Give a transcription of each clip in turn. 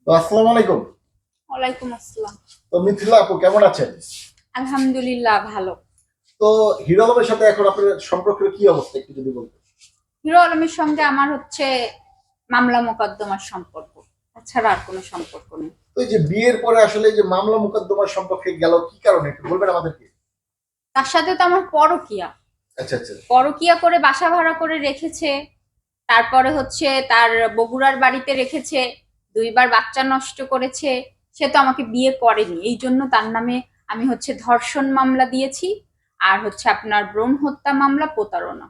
তো আসসালামু আলাইকুম। ওয়ালাইকুম আসসালাম। তো মিথিলা আপু কেমন আছেন? আলহামদুলিল্লাহ ভালো। তো হিরো আলমের সাথে এখন আপনার সম্পর্কের কি অবস্থা একটু যদি বলতেন। হিরো আলমের সঙ্গে আমার হচ্ছে মামলা মোকদ্দমার সম্পর্ক, তাছাড়া আর কোনো সম্পর্ক নেই। তো এই যে বিয়ের পরে আসলে এই যে মামলা মোকদ্দমার সম্পর্কে গেল কি কারণে একটু বলবেন আমাদেরকে? তার সাথে তো আমার পরকীয়া আচ্ছা আচ্ছা। পরকীয়া করে বাসা ভাড়া করে রেখেছে, তারপরে হচ্ছে তার বগুড়ার বাড়িতে রেখেছে, 2বার বাচ্চা নষ্ট করেছে। সে তো আমাকে বিয়ে করেনি, এই জন্য তার নামে আমি হচ্ছে ধর্ষণ মামলা দিয়েছি, আর হচ্ছে আপনার ভ্রূণ হত্যা মামলা, প্রতারণা।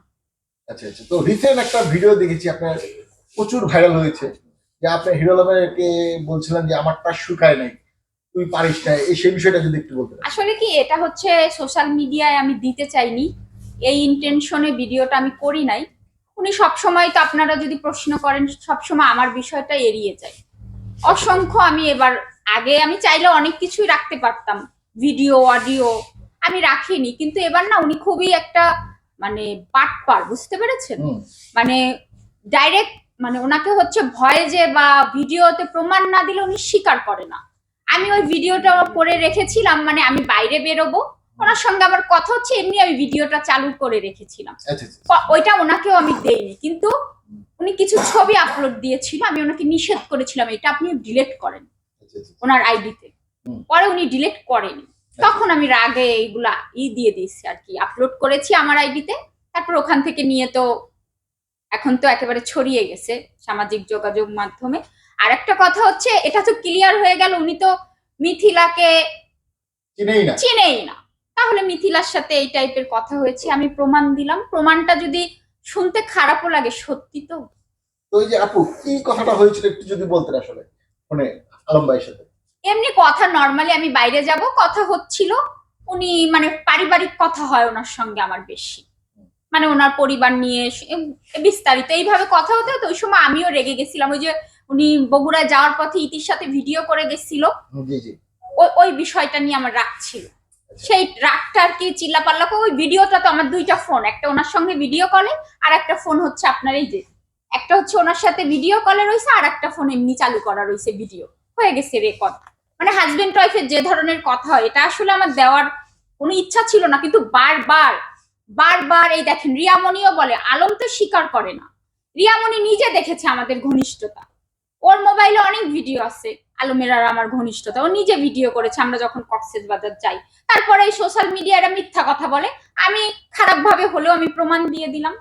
আচ্ছা আচ্ছা। তো রিসেন্ট একটা ভিডিও দেখেছি আপনার প্রচুর ভাইরাল হয়েছে, যে আপনি হিরো আলমকে বলছিলেন যে আমারটা শুকায় নাই, তুই পারিস না, এই সেই বিষয়টা যদি একটু বলতেন। আসলে কি এটা হচ্ছে সোশ্যাল মিডিয়ায় আমি দিতে চাইনি, এই ইন্টেনশনে ভিডিওটা আমি করি নাই। উনি সবসময় তো আপনারা যদি প্রশ্ন করেন সবসময় আমার বিষয়টা এড়িয়ে যায় অসংখ্য। আমি এবার আগে আমি চাইলে অনেক কিছুই রাখতে পারতাম, ভিডিও অডিও, আমি রাখিনি, কিন্তু এবার না উনি খুবই একটা মানে বাটপার, বুঝতে পেরেছেন? মানে ডাইরেক্ট মানে ওনাকে হচ্ছে ভয়েজে বা ভিডিওতে প্রমাণ না দিলে উনি স্বীকার করে না। আমি ওই ভিডিওটা করে রেখেছিলাম, মানে আমি বাইরে বেরোবো, ওনার সঙ্গে আমার কথা হচ্ছে, এমনি আমি ভিডিওটা চালু করে রেখেছিলাম। ওইটা ওনাকেও আমি দেইনি, কিন্তু উনি কিছু ছবি আপলোড দিয়েছিল, আমি ওনাকে নিষেধ করেছিলাম এটা আপনি ডিলিট করেন ওনার আইডিতে। পরে উনি ডিলিট করেনি, তখন আমি রাগে এইগুলা দিয়ে দিয়েছি আর কি, আপলোড করেছি আমার আইডিতে। তারপর ওখান থেকে নিয়ে তো এখন তো একেবারে ছড়িয়ে গেছে সামাজিক যোগাযোগ মাধ্যমে। আর একটা কথা হচ্ছে, এটা তো ক্লিয়ার হয়ে গেল উনি তো মিথিলাকে চিনেই না, তাহলে মিথিলার সাথে এই টাইপের কথা হয়েছে, আমি প্রমাণ দিলাম। প্রমাণটা যদি শুনতে খারাপও লাগে, সত্যি তো। তো এই যে আপু কি কথাটা হয়েছিল একটু যদি বলতেন আসলে, মানে আলম ভাইয়ের সাথে। এমনি কথা নরমালি আমি বাইরে যাব কথা হচ্ছিল, উনি মানে পারিবারিক কথা হয় ওনার সঙ্গে আমার বেশি, মানে ওনার পরিবার নিয়ে বিস্তারিত এইভাবে কথা হতে হতো। ওই সময় আমিও রেগে গেছিলাম, ওই যে উনি বগুড়ায় যাওয়ার পথে ইতির সাথে ভিডিও করে গেছিল, ওই বিষয়টা নিয়ে আমার রাগ ছিল। সেই রাগটা আর কি চিল্লাপাল্লা করে, ওই ভিডিওটা তো আমার 2টা ফোন, একটা ওনার সঙ্গে ভিডিও কলে, আর একটা ফোন হচ্ছে আপনার এই যে, একটা হচ্ছে ওনার সাথে ভিডিও কলে রয়েছে, আর একটা ফোন এমনি চালু করা রয়েছে, ভিডিও হয়ে গেছে রেকর্ড। মানে হাজবেন্ড ওয়াইফের যে ধরনের কথা হয়, এটা আসলে আমার দেওয়ার কোনো ইচ্ছা ছিল না, কিন্তু বারবার বারবার এই দেখেন রিয়ামণিও বলে, আলম তো স্বীকার করে না। রিয়ামণি নিজে দেখেছে আমাদের ঘনিষ্ঠতা, ওর মোবাইলে অনেক ভিডিও আছে আলমের আর আমার ঘনিষ্ঠতা, ও নিজে ভিডিও করেছে আমরা যখন কক্সবাজার যাই। তারপরে এই সোশ্যাল মিডিয়াটা মিথ্যা কথা বলে, আমি খারাপ ভাবে হলেও আমি প্রমাণ দিয়ে দিলাম।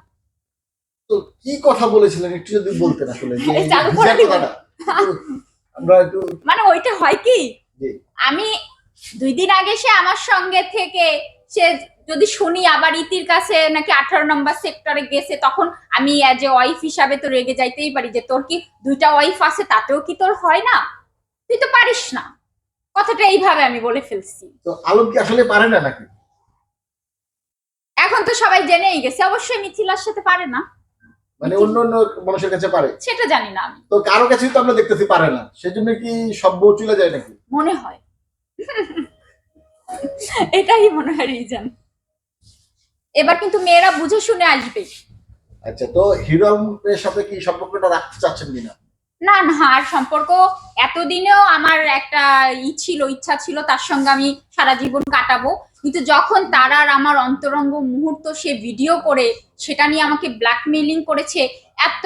তো কি কথা বলেছিলেন একটু যদি বলতেন আসলে, যে চালু করে দিব আমরা একটু মানে ওইটা হয় কি, আমি 2 দিন আগে সে আমার সঙ্গে থেকে, সে যদি শুনি আবার ইতির কাছে নাকি 18 নম্বর সেক্টরে গেছে, তখন আমি এজ এ ওয়াইফ হিসাবে তো রেগে যাইতেই পারি, যে তোর কি 2টা ওয়াইফ আছে, তাতেও কি তোর হয় না, তুই তো পারিস না। কথাটা এইভাবে আমি বলে ফেলছি। তো আলম কি আসলে পারে না নাকি? এখন তো সবাই জেনেই গেছে, অবশ্যই মিথিলার সাথে পারে না, মানে অন্য অন্য মানুষের কাছে পারে সেটা জানি না আমি। তো কারো কাছেই তো আমরা দেখতেছি পারে না, সেজন্য কি সব বউ চলে যায় নাকি? মনে হয় এটাই মনে হয় রিজন। এবার কিন্তু মেয়েরা বুঝে শুনে আসবে। আচ্ছা, তো হিরো আলমের সাথে কি সম্পর্কটা রাখতে চাচ্ছেন কিনা? না না, আর সম্পর্ক এতদিনেও আমার একটা ইচ্ছা ছিল তার সঙ্গে আমি সারা জীবন কাটাবো, কিন্তু যখন তার আর আমার অন্তরঙ্গ মুহূর্ত সে ভিডিও করে সেটা নিয়ে আমাকে ব্ল্যাকমেইলিং করেছে, এত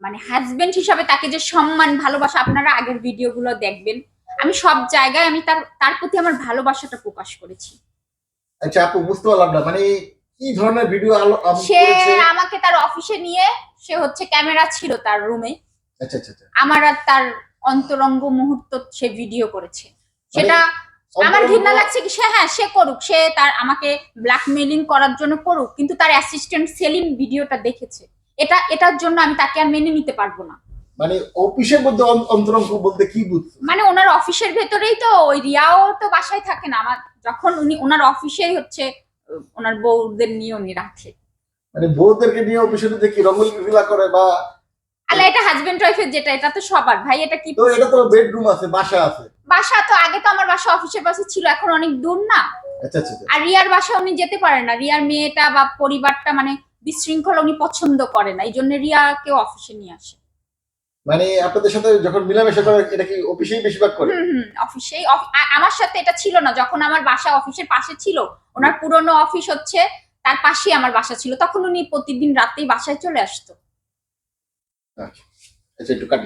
মানে হাজবেন্ড হিসাবে তাকে যে সম্মান ভালোবাসা, আপনারা আগের ভিডিওগুলো দেখবেন, আমি সব জায়গায় আমি তার প্রতি আমার ভালোবাসাটা প্রকাশ করেছি। আচ্ছা আপু, বুঝতে পারলাম না মানে কি ধরনের ভিডিও সে আমাকে তার অফিসে নিয়ে, সে হচ্ছে ক্যামেরা ছিল তার রুমে, আচ্ছা আচ্ছা, আমার আর তার অন্তরঙ্গ মুহূর্ত সে ভিডিও করেছে, সেটা আমার ঘৃণা লাগছে কি, সে করুক, সে তার আমাকে ব্ল্যাকমেইলিং করার জন্য করুক, কিন্তু তার অ্যাসিস্ট্যান্ট সেলিম ভিডিওটা দেখেছে, এটার জন্য আমি তাকে আর মেনে নিতে পারবো না। মানে অফিসের মধ্যে অন্তরঙ্গ বলতে কি বুঝছো? মানে ওনার অফিসের ভেতরেই তো, ওই রিয়াও তো বাসায় থাকে না, আমার যখন উনি ওনার অফিসেই হচ্ছে ওনার বউদের নিয়ে উনি রাখে, মানে বউদেরকে নিয়ে অফিসের মধ্যে কি রঙ্গোলি খেলা করে বা আলা, এটা হাজবেন্ড ওয়াইফের যেটা, এটা তো সবার ভাই, এটা কি? তো এটা তো বেডরুম আছে, বাসা আছে। বাসা তো আগে তো আমার বাসা অফিসের পাশে ছিল, এখন অনেক দূর না। আচ্ছা আচ্ছা। আর রিয়ার বাসা উনি যেতে পারে না, রিয়ার মেয়েটা বা পরিবারটা মানে বিশৃঙ্খলা উনি পছন্দ করে না, এই জন্য রিয়াকেও অফিসে নিয়ে আসে। মানে আপনাদের সাথে যখন মিলামেশা করে এটা কি অফিসেই বেশিরভাগ করে? অফিসেই আমার সাথে এটা ছিল না, যখন আমার বাসা অফিসের পাশে ছিল, ওনার পুরনো অফিস হচ্ছে তার পাশেই আমার বাসা ছিল, তখন উনি প্রতিদিন রাতেই বাসায় চলে আসতো। আচ্ছা একটু কাটি।